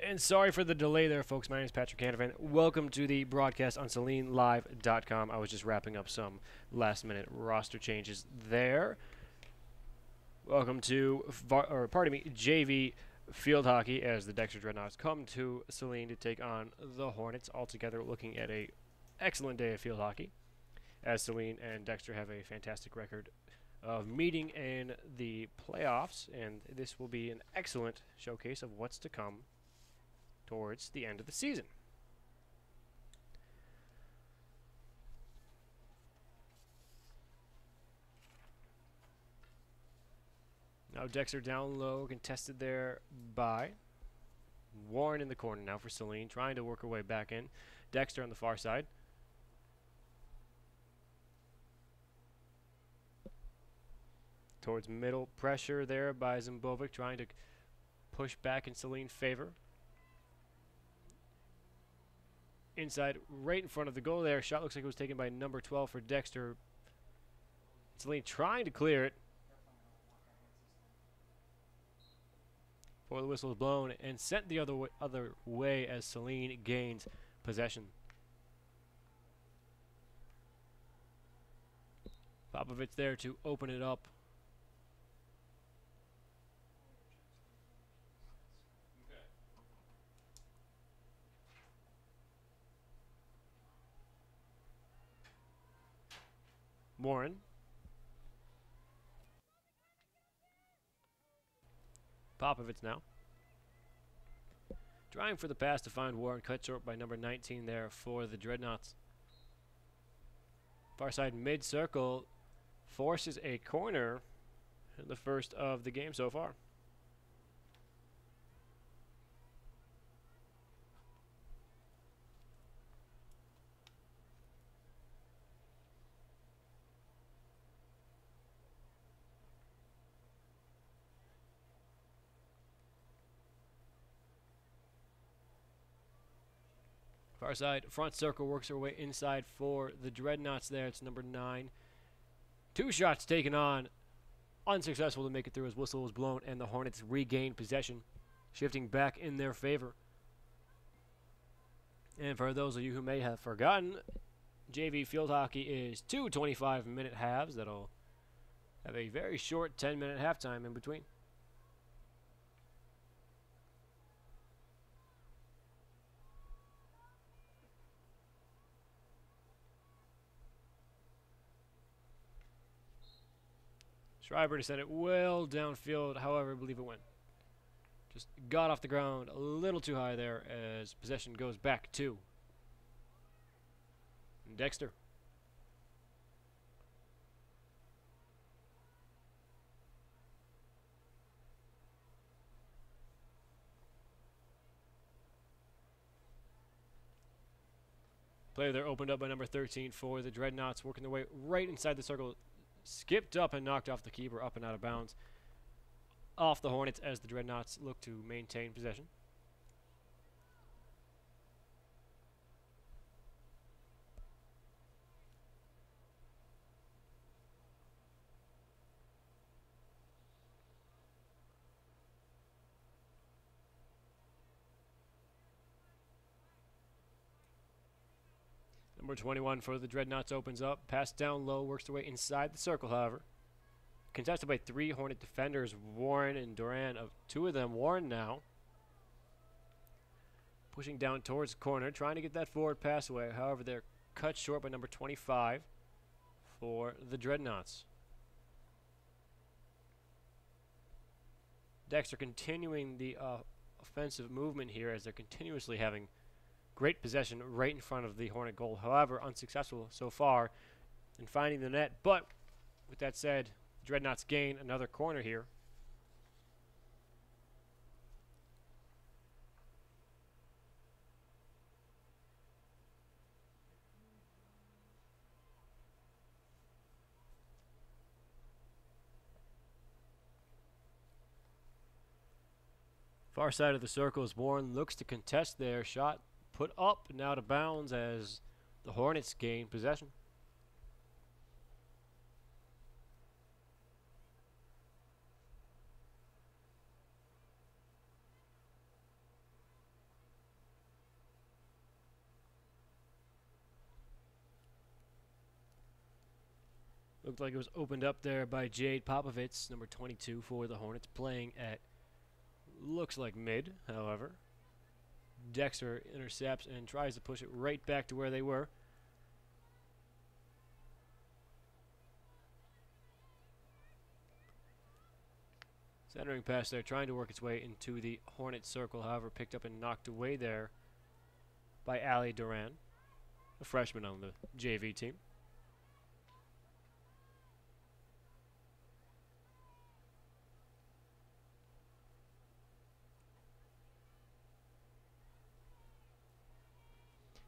And sorry for the delay there, folks. My name is Patrick Canavan. Welcome to the broadcast on SalineLive.com. I was just wrapping up some last-minute roster changes there. Welcome to, JV field hockey as the Dexter Dreadnoughts come to Saline to take on the Hornets. Altogether, looking at a excellent day of field hockey, as Saline and Dexter have a fantastic record of meeting in the playoffs, and this will be an excellent showcase of what's to come towards the end of the season. Now Dexter down low, contested there by Warren in the corner now for Saline, trying to work her way back in. Dexter on the far side. Towards middle, pressure there by Zimbovic, trying to push back in Saline's favor. Inside, right in front of the goal there. Shot looks like it was taken by number 12 for Dexter. Saline trying to clear it. Before the whistle is blown and sent the other way as Saline gains possession. Popovich there to open it up. Warren. Popovich now. Trying for the pass to find Warren, cut short by number 19 there for the Dreadnoughts. Far side mid-circle forces a corner in the first of the game so far. Far side, front circle works her way inside for the Dreadnoughts there. It's number 9. 2 shots taken on. Unsuccessful to make it through as whistle was blown and the Hornets regained possession, shifting back in their favor. And for those of you who may have forgotten, JV field hockey is 2 25-minute halves that'll have a very short 10-minute halftime in between. Schreiber to send it well downfield, however, I believe it went. Just got off the ground a little too high there as possession goes back to Dexter. Player there opened up by number 13 for the Dreadnoughts, working their way right inside the circle. Skipped up and knocked off the keeper, up and out of bounds. Off the Hornets as the Dreadnoughts look to maintain possession. Number 21 for the Dreadnoughts opens up. Pass down low, works their way inside the circle, however. Contested by 3 Hornet defenders, Warren and Duran. Of 2 of them, Warren now. Pushing down towards the corner, trying to get that forward pass away. However, they're cut short by number 25 for the Dreadnoughts. Dexter continuing the offensive movement here as they're continuously having great possession right in front of the Hornet goal. However, unsuccessful so far in finding the net. But with that said, Dreadnoughts gain another corner here. Far side of the circle as Warren looks to contest their shot. Put up and out of bounds as the Hornets gain possession. Looked like it was opened up there by Jade Popovits, number 22 for the Hornets, playing at, looks like mid, however. Dexter intercepts and tries to push it right back to where they were. Centering pass there, trying to work its way into the Hornet circle, however, picked up and knocked away there by Ali Duran, a freshman on the JV team.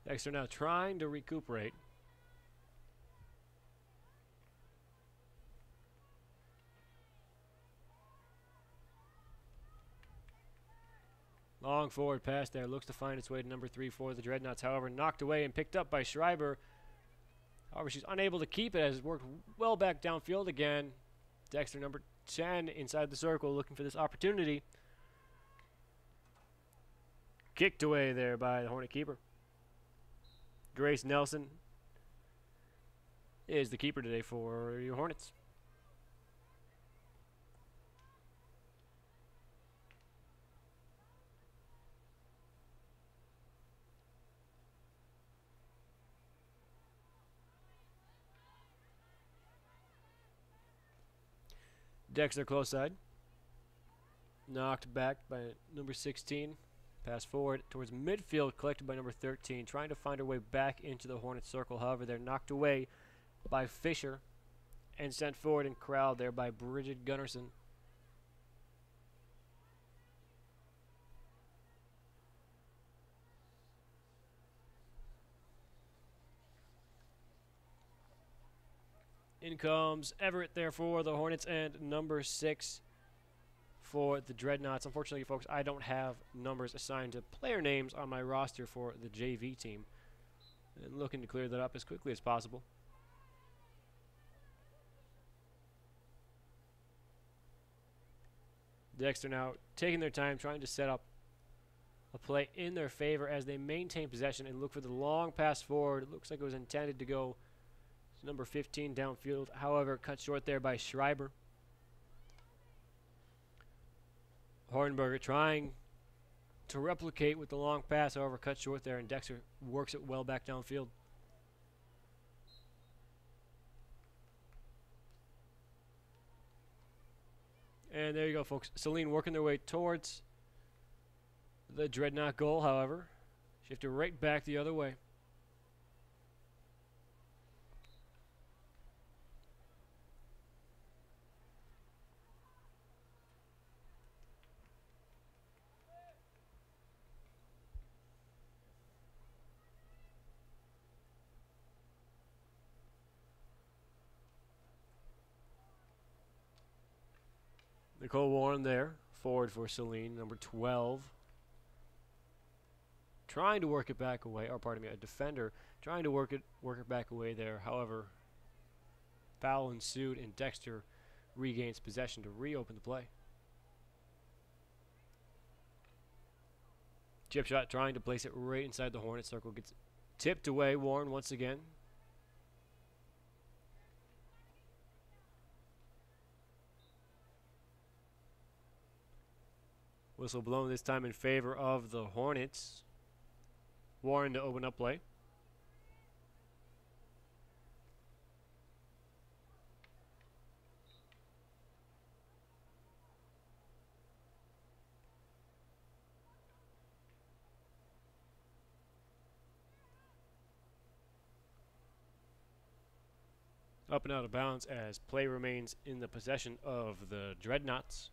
Dexter now trying to recuperate. Long forward pass there, looks to find its way to number 3 for the Dreadnoughts, however, knocked away and picked up by Schreiber. However, she's unable to keep it as it worked well back downfield again. Dexter, number 10, inside the circle, looking for this opportunity. Kicked away there by the Hornet keeper. Grace Nelson is the keeper today for your Hornets. Dexter close side. Knocked back by number 16. Pass forward towards midfield, collected by number 13, trying to find her way back into the Hornet circle. However, they're knocked away by Fisher and sent forward and corralled there by Bridget Gunnarsson. In comes Everett there for the Hornets and number 6 for the Dreadnoughts. Unfortunately, folks, I don't have numbers assigned to player names on my roster for the JV team. And looking to clear that up as quickly as possible. Dexter now taking their time, trying to set up a play in their favor as they maintain possession and look for the long pass forward. It looks like it was intended to go to number 15 downfield. However, cut short there by Schreiber. Hornberger trying to replicate with the long pass, however, cut short there, and Dexter works it well back downfield. And there you go, folks. Saline working their way towards the Dreadnought goal, however. Shifted right back the other way. Nicole Warren there, forward for Saline, number 12. Trying to work it back away, or pardon me, a defender trying to work it back away there. However, foul ensued and Dexter regains possession to reopen the play. Chip shot trying to place it right inside the Hornet circle, gets tipped away. Warren once again. Whistle blown this time in favor of the Hornets. Warren to open up play. Up and out of bounds as play remains in the possession of the Dreadnoughts.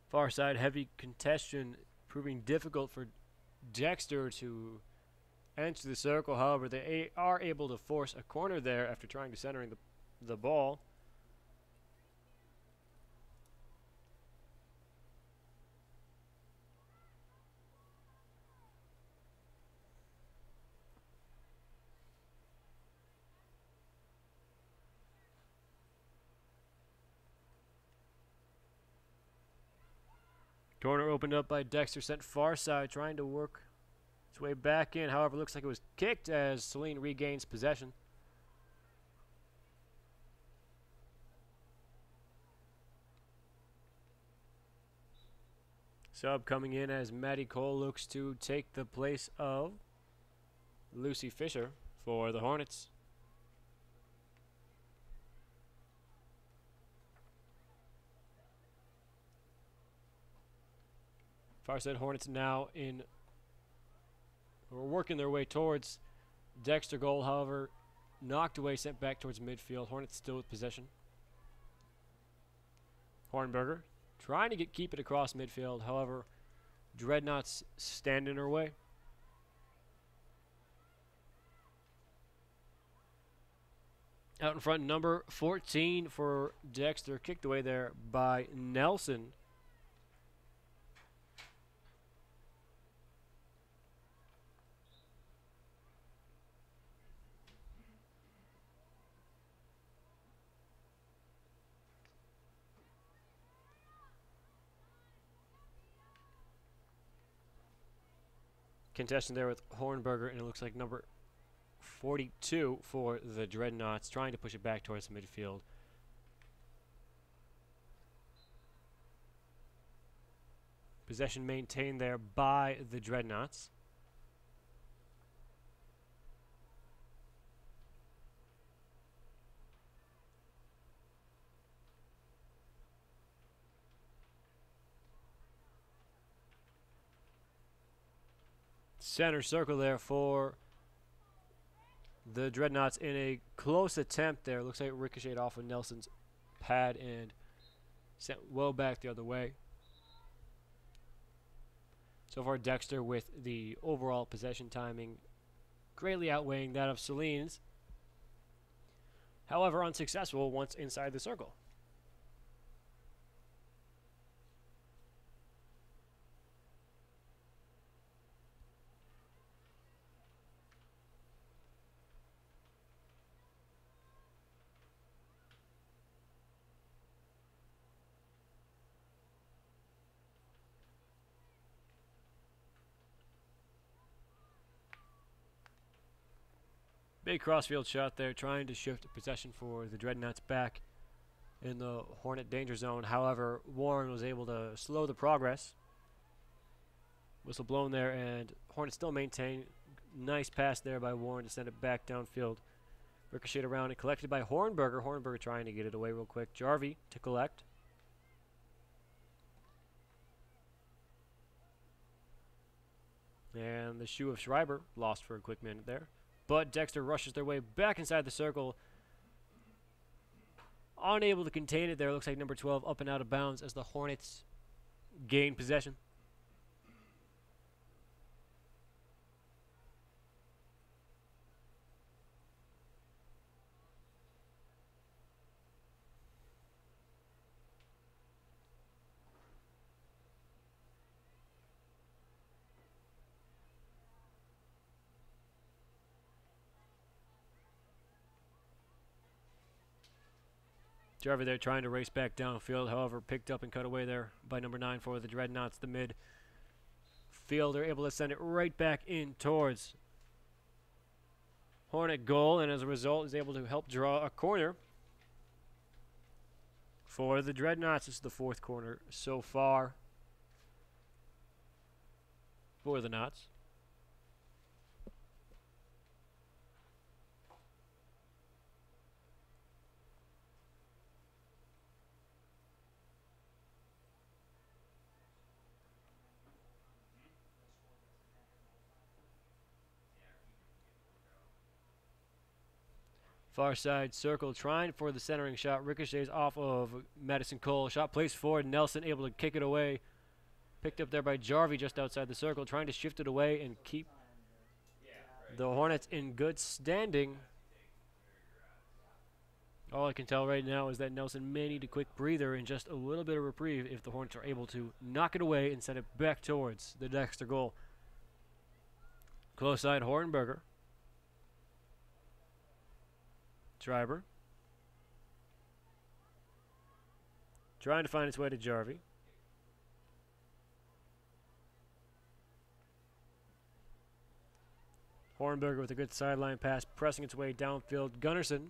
Far side, heavy contention, proving difficult for Dexter to enter the circle. However, they are able to force a corner there after trying to centering the ball. Corner opened up by Dexter, sent far side, trying to work its way back in. However, looks like it was kicked as Saline regains possession. Sub coming in as Maddie Cole looks to take the place of Lucy Fisher for the Hornets. Far side Hornets now working their way towards Dexter goal. However, knocked away, sent back towards midfield. Hornets still with possession. Hornberger trying to keep it across midfield. However, Dreadnoughts stand in her way. Out in front, number 14 for Dexter. Kicked away there by Nelson. Contestant there with Hornberger, and it looks like number 42 for the Dreadnoughts, trying to push it back towards the midfield. Possession maintained there by the Dreadnoughts. Center circle there for the Dreadnoughts in a close attempt there. Looks like it ricocheted off of Nelson's pad and sent well back the other way. So far, Dexter with the overall possession timing greatly outweighing that of Saline's. However, unsuccessful once inside the circle. Big crossfield shot there, trying to shift possession for the Dreadnoughts back in the Hornet danger zone. However, Warren was able to slow the progress. Whistle blown there, and Hornets still maintain. Nice pass there by Warren to send it back downfield. Ricocheted around and collected by Hornberger. Hornberger trying to get it away real quick. Jarvie to collect. And the shoe of Schreiber lost for a quick minute there. But Dexter rushes their way back inside the circle. Unable to contain it there. Looks like number 12 up and out of bounds as the Hornets gain possession. Jarvie there trying to race back downfield, however, picked up and cut away there by number 9 for the Dreadnoughts, the midfielder, able to send it right back in towards Hornet goal, and as a result is able to help draw a corner for the Dreadnoughts. This is the 4th corner so far for the Knots. Far side circle, trying for the centering shot. Ricochets off of Madison Cole. Shot placed forward. Nelson able to kick it away. Picked up there by Jarvie just outside the circle. Trying to shift it away and keep the Hornets in good standing. All I can tell right now is that Nelson may need a quick breather and just a little bit of reprieve if the Hornets are able to knock it away and send it back towards the Dexter goal. Close side, Hornberger. Schreiber. Trying to find its way to Jarvie. Hornberger with a good sideline pass, pressing its way downfield. Gunnarsson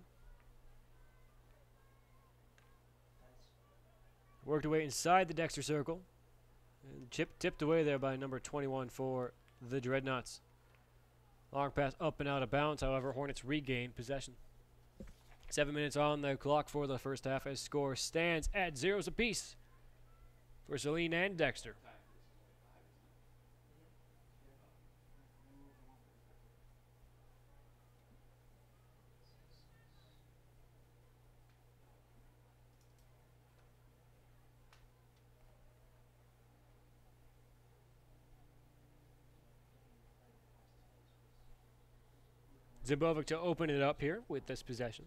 worked away inside the Dexter circle. And tipped away there by number 21 for the Dreadnoughts. Long pass up and out of bounds, however, Hornets regain possession. 7 minutes on the clock for the first half as score stands at 0 apiece for Saline and Dexter. Zimbovic to open it up here with this possession.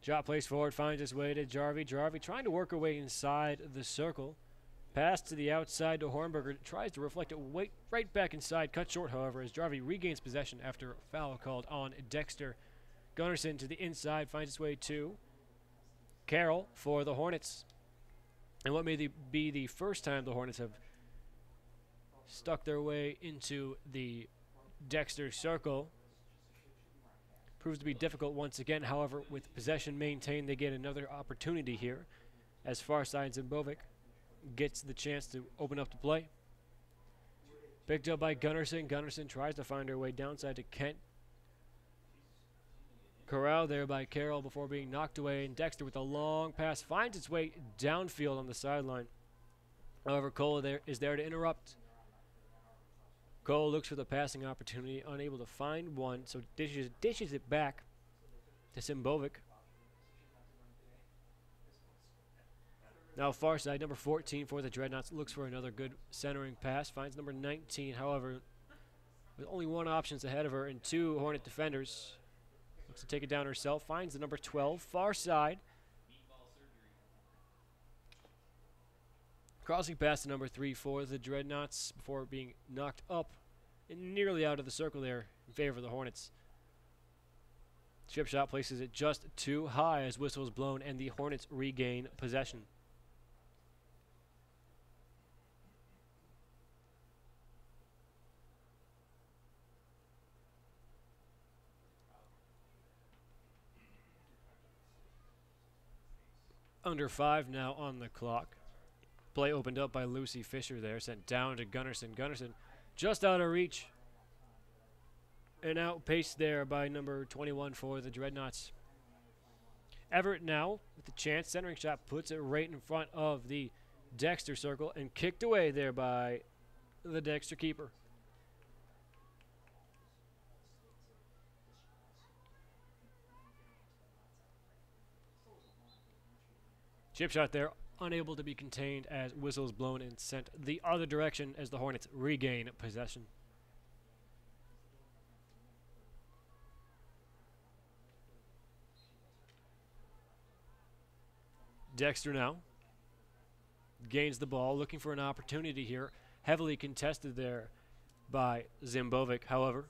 Shot placed forward, finds its way to Jarvie. Jarvie trying to work her way inside the circle. Pass to the outside to Hornberger. Tries to reflect it right back inside. Cut short, however, as Jarvie regains possession after a foul called on Dexter. Gunnarsson to the inside, finds its way to Carroll for the Hornets. And what may be the first time the Hornets have stuck their way into the Dexter circle. Proves to be difficult once again. However, with possession maintained, they get another opportunity here as Farside Zimbovic gets the chance to open up the play. Picked up by Gunnarsson. Gunnarsson tries to find her way downside to Kent. Corral there by Carroll before being knocked away. And Dexter with a long pass finds its way downfield on the sideline. However, Cole is there to interrupt. Cole looks for the passing opportunity, unable to find one, so dishes it back to Zimbovic. Now far side, number 14 for the Dreadnoughts looks for another good centering pass, finds number 19, however, with only one option ahead of her and two Hornet defenders. Looks to take it down herself, finds the number 12, far side. Crossing past the number 3 for the Dreadnoughts before being knocked up and nearly out of the circle there in favor of the Hornets. Chip shot places it just too high as whistle is blown and the Hornets regain possession. Under 5 now on the clock. Play opened up by Lucy Fisher there, sent down to Gunnarsson. Gunnarsson just out of reach. And outpaced there by number 21 for the Dreadnoughts. Everett now with the chance. Centering shot puts it right in front of the Dexter circle and kicked away there by the Dexter keeper. Chip shot there, unable to be contained as whistles blown and sent the other direction as the Hornets regain possession. Dexter now gains the ball, looking for an opportunity here. Heavily contested there by Zimbovic, however.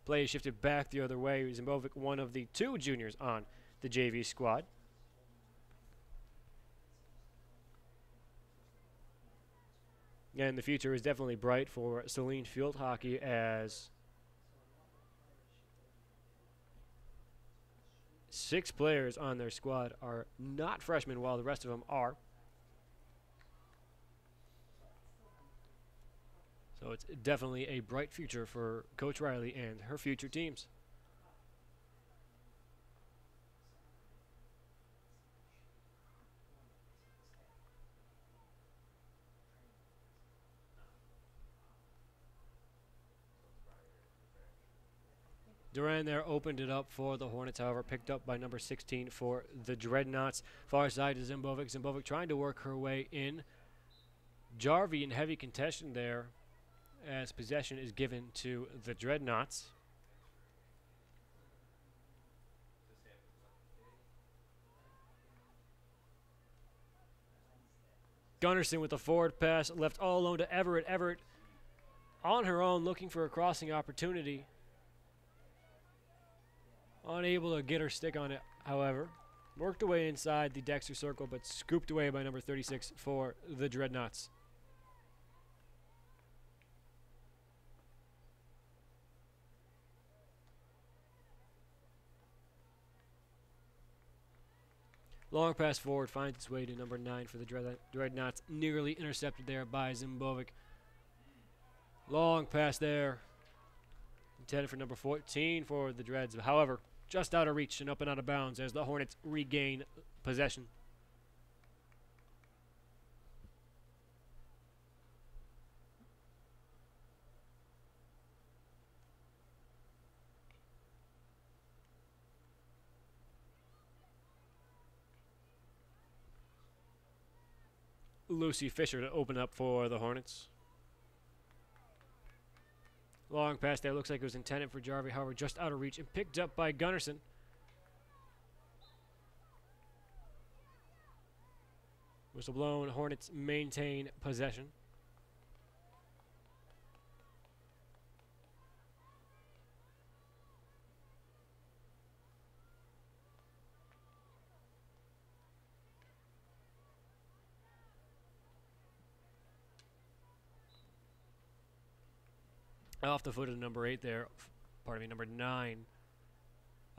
Play is shifted back the other way. Zimbovic, one of the two juniors on the JV squad. And the future is definitely bright for Saline field hockey as 6 players on their squad are not freshmen while the rest of them are. So it's definitely a bright future for Coach Riley and her future teams. Duran there opened it up for the Hornets, however, picked up by number 16 for the Dreadnoughts. Far side to Zimbovic. Zimbovic trying to work her way in. Jarvie in heavy contention there as possession is given to the Dreadnoughts. Gunnarsson with a forward pass, left all alone to Everett. Everett on her own looking for a crossing opportunity. Unable to get her stick on it, however. Worked away inside the Dexter circle, but scooped away by number 36 for the Dreadnoughts. Long pass forward finds its way to number 9 for the Dreadnoughts. Nearly intercepted there by Zimbovic. Long pass there. Intended for number 14 for the Dreads. However, just out of reach and up and out of bounds as the Hornets regain possession. Lucy Fisher to open up for the Hornets. Long pass there. Looks like it was intended for Jarvie. However, just out of reach and picked up by Gunnarsson. Whistle blown. Hornets maintain possession. Off the foot of number 8 there. Pardon me, number 9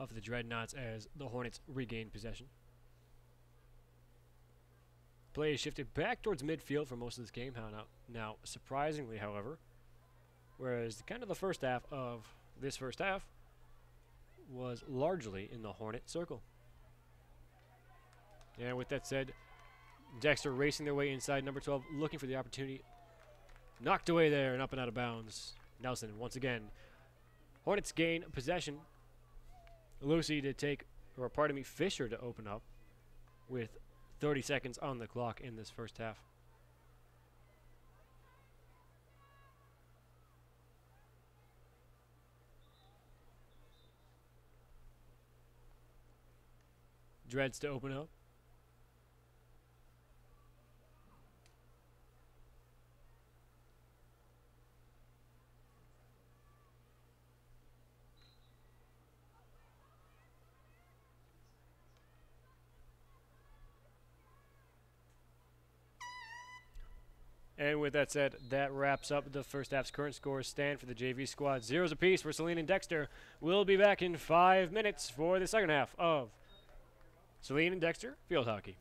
of the Dreadnoughts as the Hornets regain possession. Play is shifted back towards midfield for most of this game. Now, surprisingly, however, whereas kind of the first half of this first half was largely in the Hornet circle. And with that said, Dexter racing their way inside. Number 12 looking for the opportunity. Knocked away there and up and out of bounds. Nelson once again. Hornets gain possession. Lucy to take, or pardon me, Fisher to open up with 30 seconds on the clock in this first half. Dreads to open up. And with that said, that wraps up the first half's current scores stand for the JV squad. 0s apiece for Saline and Dexter. We'll be back in 5 minutes for the second half of Saline and Dexter Field Hockey.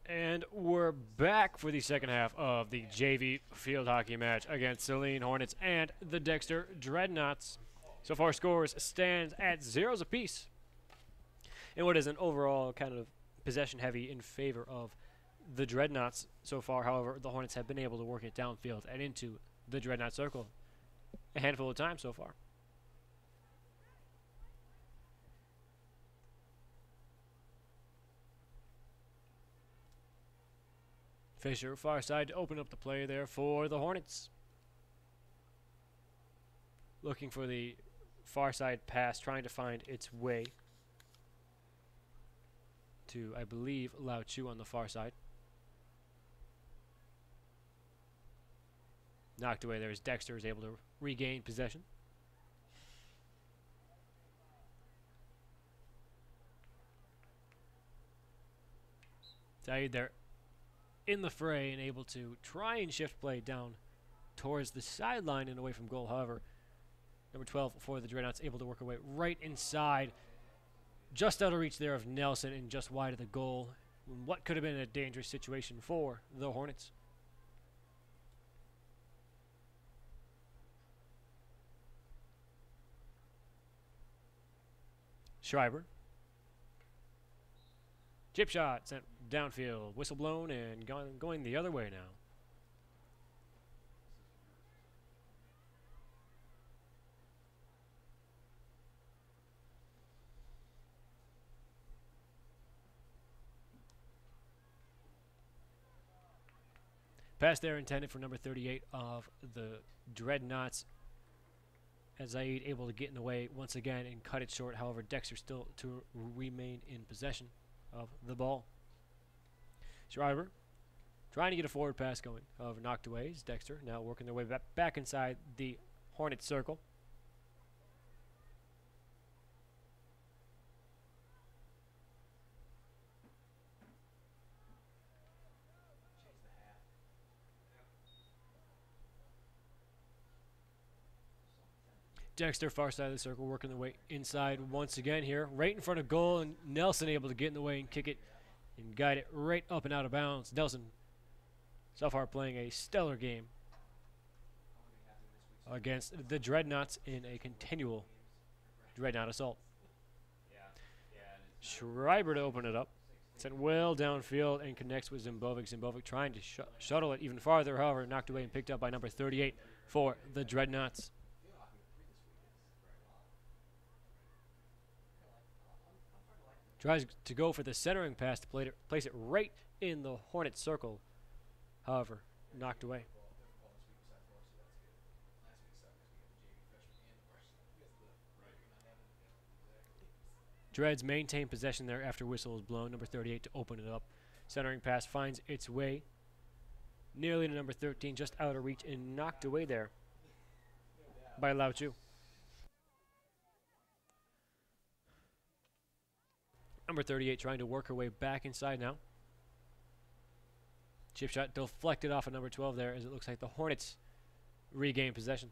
And we're back for the second half of the JV field hockey match against Saline Hornets and the Dexter Dreadnoughts. So far, scores stand at 0s apiece. And what is an overall kind of possession heavy in favor of the Dreadnoughts so far. However, the Hornets have been able to work it downfield and into the Dreadnought circle a handful of times so far. Fisher, far side, to open up the play there for the Hornets. Looking for the far side pass, trying to find its way to, I believe, Lao Chu on the far side. Knocked away there as Dexter is able to regain possession. Saeed there in the fray and able to try and shift play down towards the sideline and away from goal. However, number 12 for the Dreadnoughts able to work away right inside, just out of reach there of Nelson and just wide of the goal. What could have been a dangerous situation for the Hornets. Schreiber. Chip shot sent downfield, whistle blown, and going the other way now. Pass there intended for number 38 of the Dreadnoughts. As Zaid able to get in the way once again and cut it short. However, Dexter still to remain in possession of the ball. Schreiber trying to get a forward pass going. However, knocked away is Dexter. Now working their way back inside the Hornet circle. Dexter, far side of the circle, working their way inside once again here. Right in front of goal, and Nelson able to get in the way and kick it and guide it right up and out of bounds. Nelson, so far playing a stellar game against the Dreadnoughts in a continual Dreadnought assault. Schreiber to open it up. Sent well downfield and connects with Zimbovic. Zimbovic trying to shuttle it even farther, however, knocked away and picked up by number 38 for the Dreadnoughts. Tries to go for the centering pass to place it right in the Hornet circle. However, knocked away. Dreads maintain possession there after whistle is blown. Number 38 to open it up. Centering pass finds its way nearly to number 13, just out of reach and knocked away there by Lao Chu. Number 38 trying to work her way back inside now. Chip shot deflected off of number 12 there as it looks like the Hornets regain possession.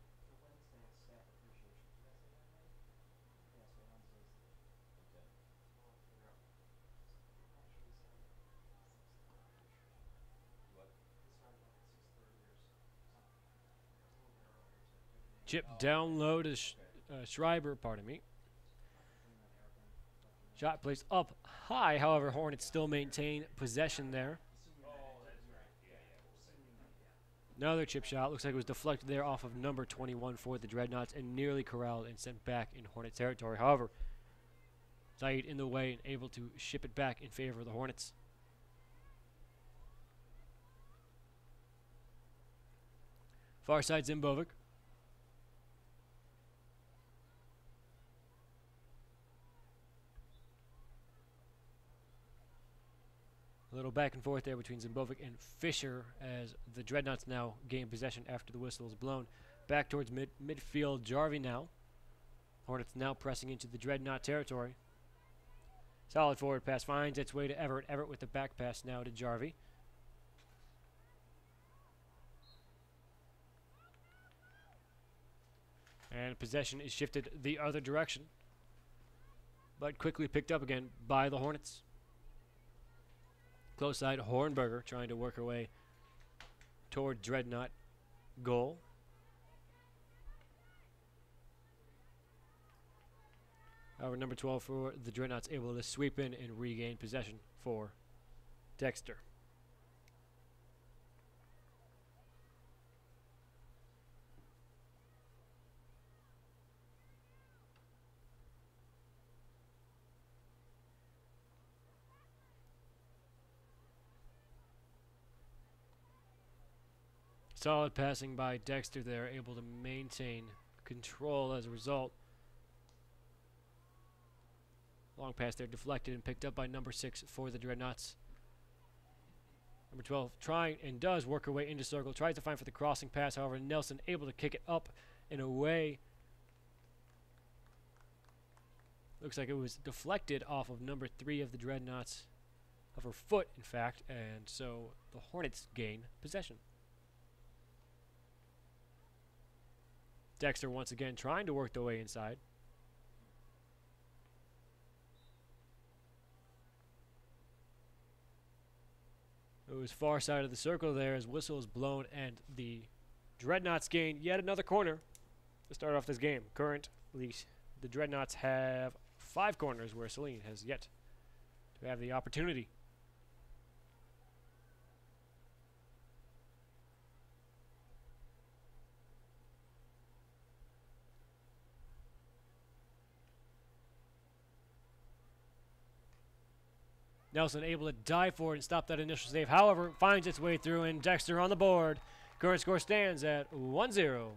Chip down low to Schreiber, pardon me. Shot placed up high, however, Hornets still maintain possession there. Another chip shot, looks like it was deflected there off of number 21 for the Dreadnoughts and nearly corralled and sent back in Hornet territory. However, Saeed in the way and able to ship it back in favor of the Hornets. Far side Zimbovic. A little back and forth there between Zimbovic and Fisher as the Dreadnoughts now gain possession after the whistle is blown. Back towards midfield, Jarvie now. Hornets now pressing into the Dreadnought territory. Solid forward pass finds its way to Everett. Everett with the back pass now to Jarvie. And possession is shifted the other direction, but quickly picked up again by the Hornets. Close side, Hornberger trying to work her way toward Dreadnought goal. However, number 12 for the Dreadnoughts able to sweep in and regain possession for Dexter. Solid passing by Dexter there, able to maintain control as a result. Long pass there, deflected and picked up by number 6 for the Dreadnoughts. Number 12 trying and does work her way into circle. Tries to find for the crossing pass. However, Nelson able to kick it up and away. Looks like it was deflected off of number 3 of the Dreadnoughts. Of her foot, in fact. And so the Hornets gain possession. Dexter once again trying to work their way inside. It was far side of the circle there as whistle is blown and the Dreadnoughts gain yet another corner to start off this game. Currently, the Dreadnoughts have 5 corners where Saline has yet to have the opportunity. Nelson able to dive for it and stop that initial save. However, finds its way through, and Dexter on the board. Current score stands at 1-0.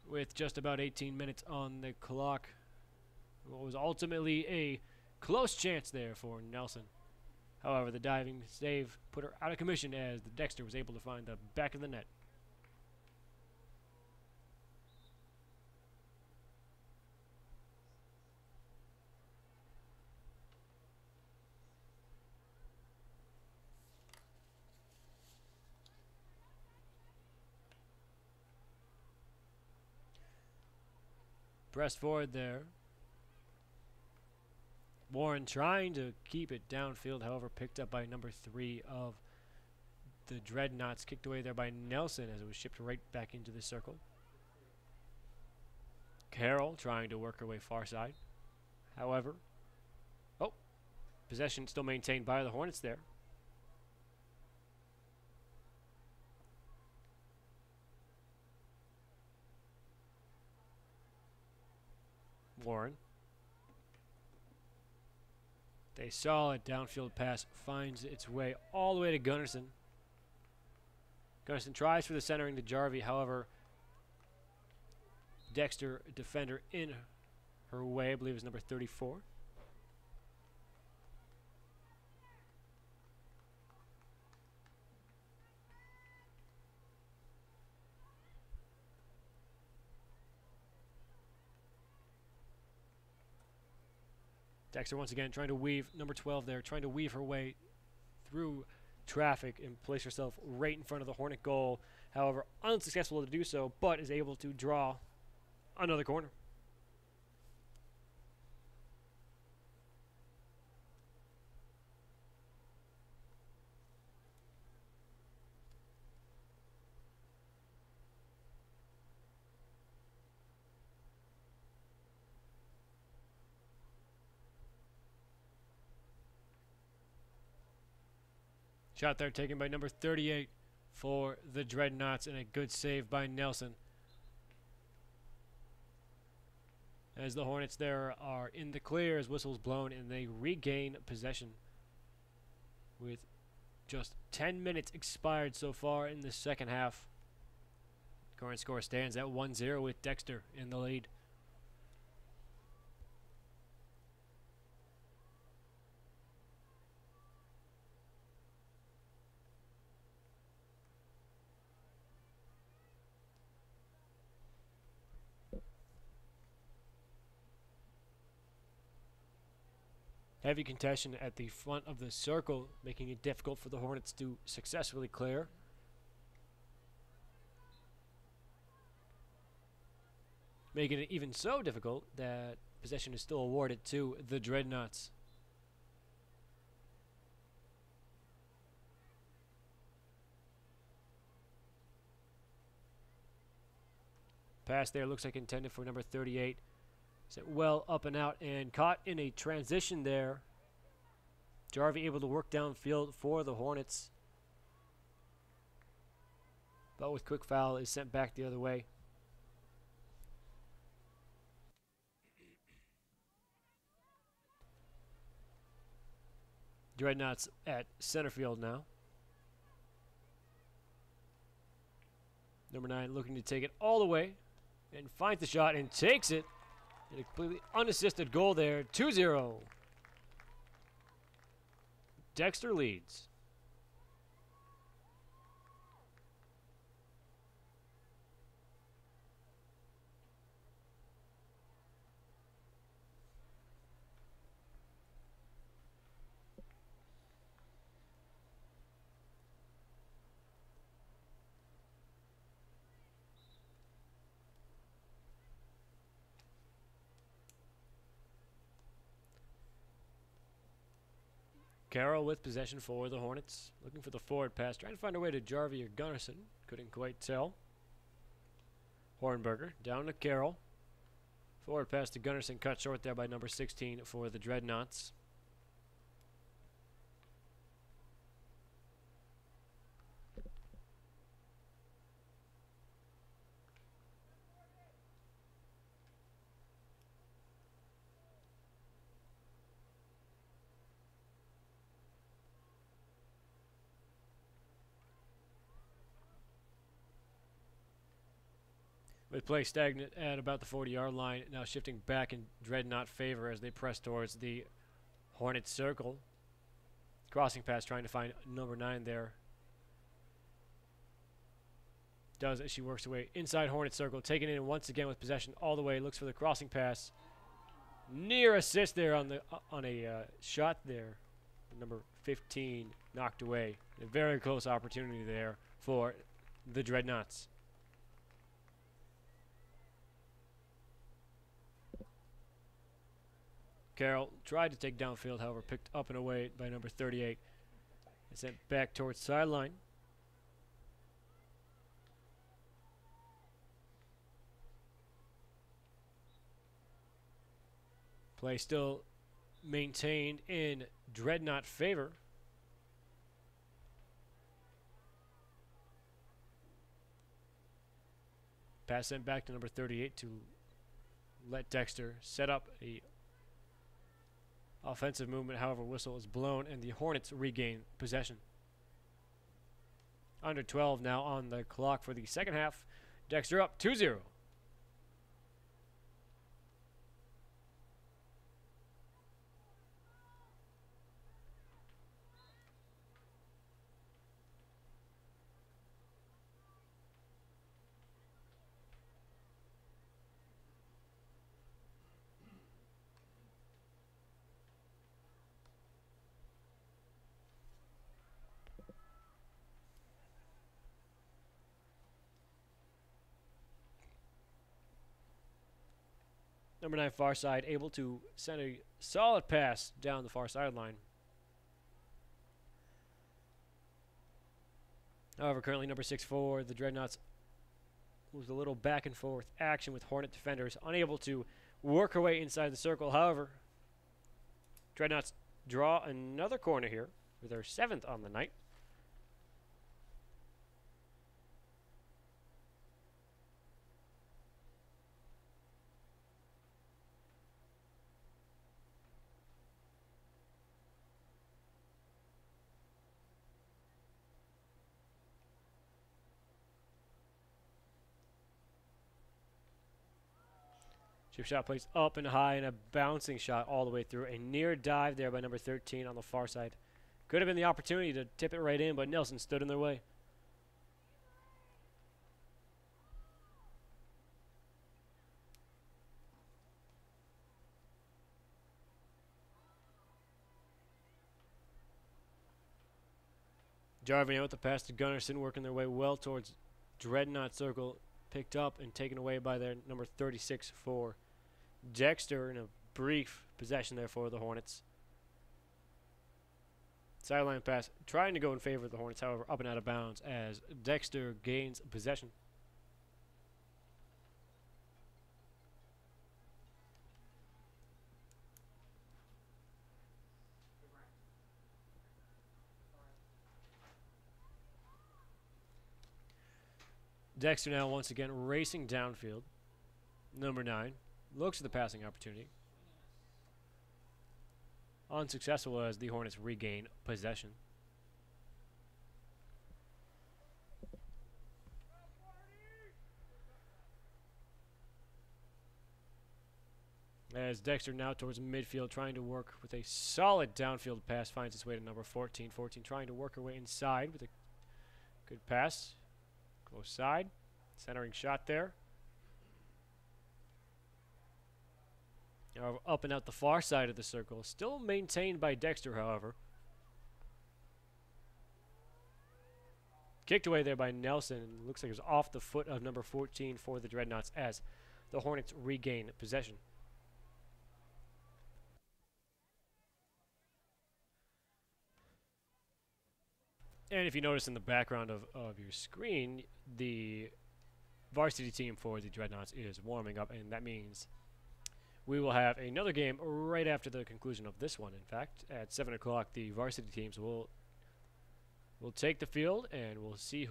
With just about 18 minutes on the clock. What was ultimately a close chance there for Nelson. However, the diving save put her out of commission as the Dexter was able to find the back of the net. Pressed forward there. Warren trying to keep it downfield, however, picked up by number 3 of the Dreadnoughts. Kicked away there by Nelson as it was shipped right back into the circle. Carroll trying to work her way far side. However, possession still maintained by the Hornets there. Warren. A solid downfield pass finds its way all the way to Gunnarsson. Gunnarsson tries for the centering to Jarvie. However, Dexter, defender in her way, I believe is number 34. Dexter once again trying to weave, number 12 there, trying to weave her way through traffic and place herself right in front of the Hornet goal. However, unsuccessful to do so, but is able to draw another corner. Shot there taken by number 38 for the Dreadnoughts, and a good save by Nelson. As the Hornets there are in the clear as whistles blown, and they regain possession with just 10 minutes expired so far in the second half. Current score stands at 1-0 with Dexter in the lead. Heavy contention at the front of the circle, making it difficult for the Hornets to successfully clear. making it even so difficult that possession is still awarded to the Dreadnoughts. Pass there looks like intended for number 38. Set well up and out and caught in a transition there. Jarvie able to work downfield for the Hornets. But with quick foul is sent back the other way. Dreadnoughts at center field now. Number 9 looking to take it all the way and finds the shot and takes it. And a completely unassisted goal there. 2-0. Dexter leads. Carroll with possession for the Hornets. Looking for the forward pass. Trying to find a way to Jarvie or Gunnarsson. Couldn't quite tell. Hornberger down to Carroll. Forward pass to Gunnarsson. Cut short there by number 16 for the Dreadnoughts. With play stagnant at about the 40-yard line, now shifting back in Dreadnought favor as they press towards the Hornet circle. Crossing pass trying to find number 9 there. Does as she works her way inside Hornet circle, taking it in once again with possession all the way. Looks for the crossing pass. Near assist there on a shot there. Number 15 knocked away. A very close opportunity there for the Dreadnoughts. Carroll tried to take downfield, however, picked up and away by number 38. And sent back towards sideline. Play still maintained in Dreadnought favor. Pass sent back to number 38 to let Dexter set up a offensive movement. However, whistle is blown and the Hornets regain possession. Under 12 now on the clock for the second half. Dexter up 2-0. Number 9 far side able to send a solid pass down the far sideline. However, currently number 6 forward, the Dreadnoughts lose a little back and forth action with Hornet defenders, unable to work her way inside the circle. However, Dreadnoughts draw another corner here with their 7th on the night. Chip shot placed up and high and a bouncing shot all the way through. A near dive there by number 13 on the far side. Could have been the opportunity to tip it right in, but Nelson stood in their way. Jarvie out with the pass to Gunnarsson, working their way well towards Dreadnought circle. picked up and taken away by their number 36 for Dexter in a brief possession there for the Hornets. Sideline pass trying to go in favor of the Hornets, however, up and out of bounds as Dexter gains possession. Dexter now once again racing downfield. Number 9 looks for the passing opportunity. Unsuccessful as the Hornets regain possession. As Dexter now towards midfield trying to work with a solid downfield pass, finds its way to number 14. 14 trying to work her way inside with a good pass. Close side. Centering shot there. Now up and out the far side of the circle. Still maintained by Dexter, however. Kicked away there by Nelson. Looks like it was off the foot of number 14 for the Dreadnoughts as the Hornets regain possession. And if you notice in the background of your screen, the varsity team for the Dreadnoughts is warming up, and that means we will have another game right after the conclusion of this one. In fact, at 7 o'clock, the varsity teams will take the field, and we'll see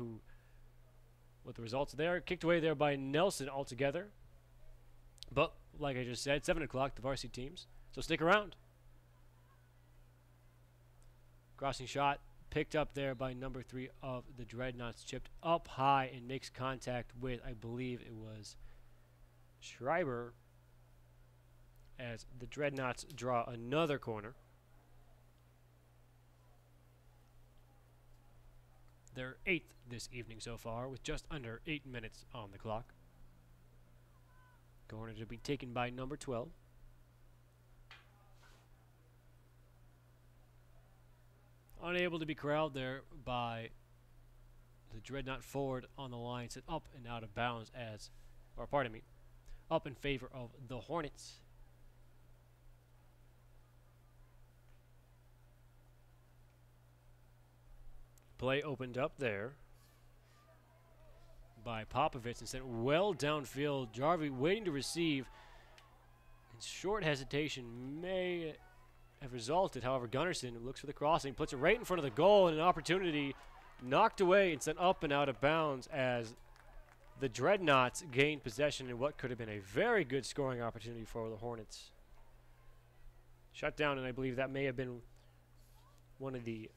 what the results are there. Kicked away there by Nelson altogether. But, like I just said, 7 o'clock, the varsity teams. So stick around. Crossing shot. Picked up there by number 3 of the Dreadnoughts. Chipped up high and makes contact with, I believe it was Schreiber, as the Dreadnoughts draw another corner. They're 8th this evening so far, with just under 8 minutes on the clock. Corner to be taken by number 12. Unable to be corralled there by the Dreadnought forward on the line, set up and out of bounds up in favor of the Hornets. Play opened up there by Popovich and sent well downfield. Jarvie waiting to receive. And short hesitation may have resulted. However, Gunnarsson looks for the crossing, puts it right in front of the goal, and an opportunity knocked away and sent up and out of bounds as the Dreadnoughts gained possession in what could have been a very good scoring opportunity for the Hornets. Shut down, and I believe that may have been one of the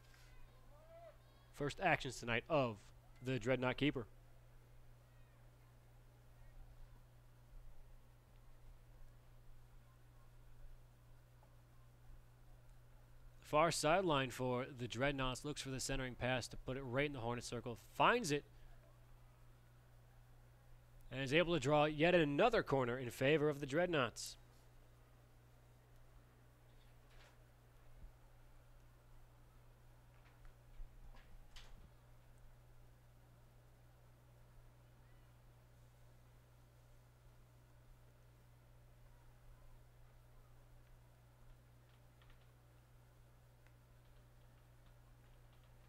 first actions tonight of the Dreadnought keeper. Far sideline for the Dreadnoughts, looks for the centering pass to put it right in the Hornet circle, finds it, and is able to draw yet another corner in favor of the Dreadnoughts.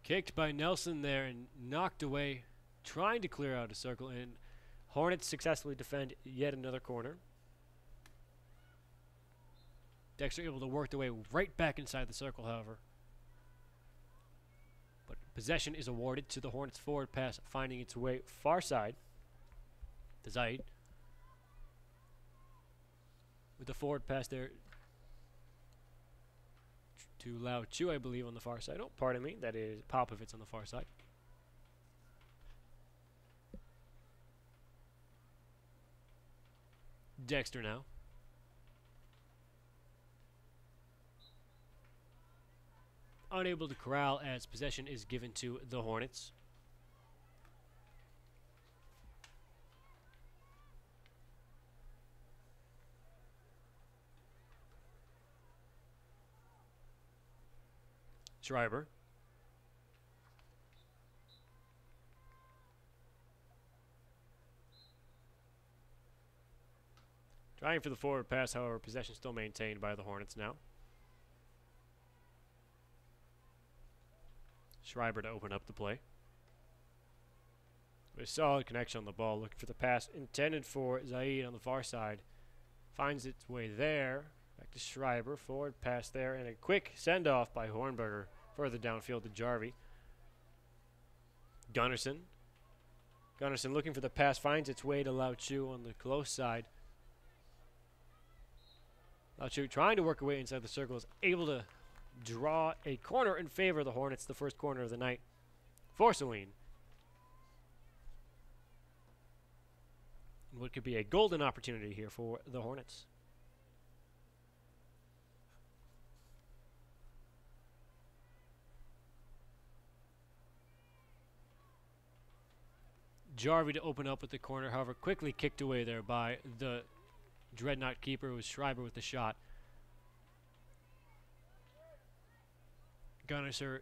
Kicked by Nelson there and knocked away, trying to clear out a circle, and Hornets successfully defend yet another corner. Dexter able to work their way right back inside the circle, however. But possession is awarded to the Hornets forward pass, finding its way far side to Zaid. With the forward pass there to Lao Chu, I believe, on the far side. Oh, pardon me. That is Popovich on the far side. Dexter now. Unable to corral as possession is given to the Hornets. Schreiber. Trying for the forward pass, however, possession still maintained by the Hornets now. Schreiber to open up the play. A solid connection on the ball, looking for the pass intended for Zaid on the far side. Finds its way there. Back to Schreiber, forward pass there, and a quick send-off by Hornberger further downfield to Jarvie. Gunnarsson looking for the pass, finds its way to Lao Chu on the close side. Lao Chu trying to work away inside the circle, is able to draw a corner in favor of the Hornets, the first corner of the night for Saline. What could be a golden opportunity here for the Hornets. Jarvie to open up with the corner, however, quickly kicked away there by the Dreadnought keeper. It was Schreiber with the shot. Gunnarsson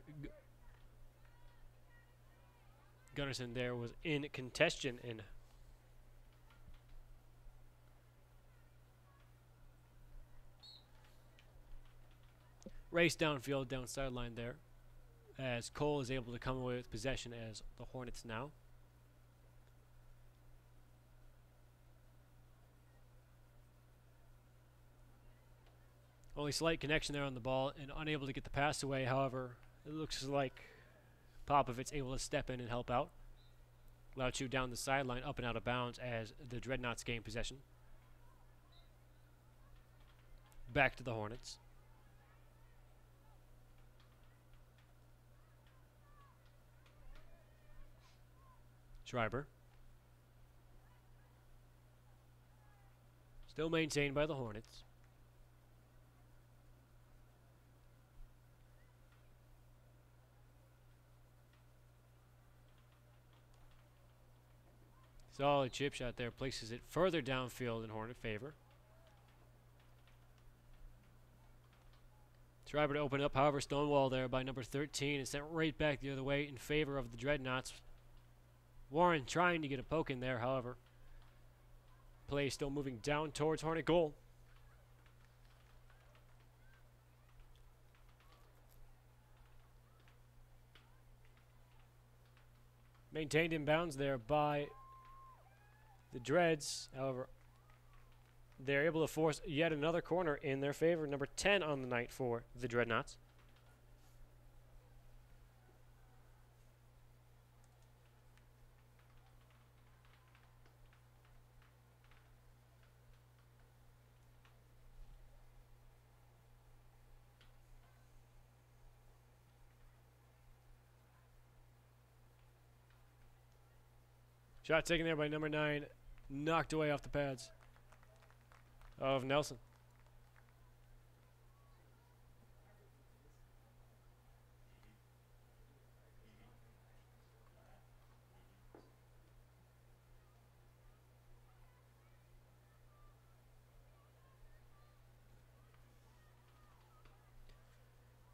there was in contention and race downfield, down sideline there, as Cole is able to come away with possession as the Hornets now. Only slight connection there on the ball and unable to get the pass away. However, it looks like Popovic's able to step in and help out. Lao Chu down the sideline, up and out of bounds as the Dreadnoughts gain possession. Back to the Hornets. Schreiber. Still maintained by the Hornets. Solid chip shot there, places it further downfield in Hornet favor. Schreiber to open up, however, Stonewall there by number 13 is sent right back the other way in favor of the Dreadnoughts. Warren trying to get a poke in there, however. Play still moving down towards Hornet goal. Maintained in bounds there by the Dreads. However, they're able to force yet another corner in their favor. Number 10 on the night for the Dreadnoughts. Shot taken there by number 9. Knocked away off the pads of Nelson.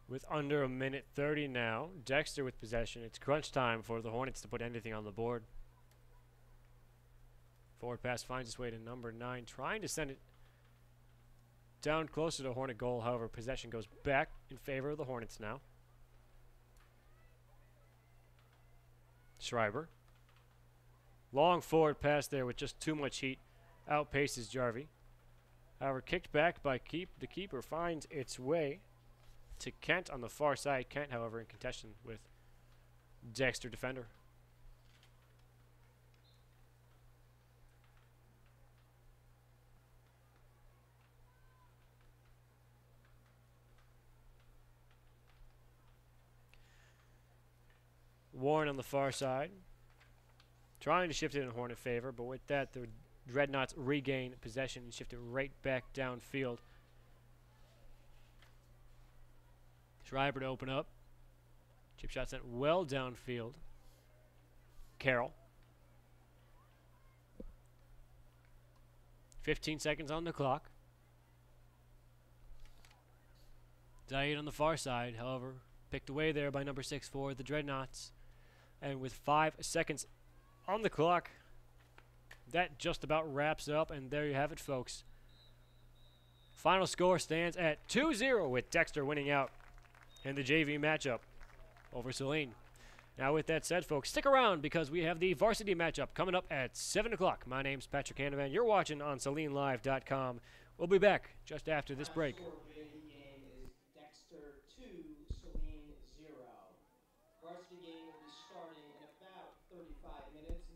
With under a minute 30 now, Dexter with possession. It's crunch time for the Hornets to put anything on the board. Forward pass finds its way to number 9, trying to send it down closer to Hornet goal. However, possession goes back in favor of the Hornets now. Schreiber. Long forward pass there with just too much heat. Outpaces Jarvie. However, kicked back by the keeper finds its way to Kent on the far side. Kent, however, in contention with Dexter defender. Warren on the far side, trying to shift it in Hornet favor, but with that, the Dreadnoughts regain possession and shift it right back downfield. Schreiber to open up. Chip shot sent well downfield. Carroll. 15 seconds on the clock. Zaid on the far side, however, picked away there by number 6 for the Dreadnoughts. And with 5 seconds on the clock, that just about wraps up. And there you have it, folks. Final score stands at 2-0 with Dexter winning out in the JV matchup over Saline. Now, with that said, folks, stick around because we have the varsity matchup coming up at 7 o'clock. My name's Patrick Hanavan. You're watching on SalineLive.com. We'll be back just after this break. Score of the game is Dexter 2, Saline 0. Varsity game will be starting in about 35 minutes.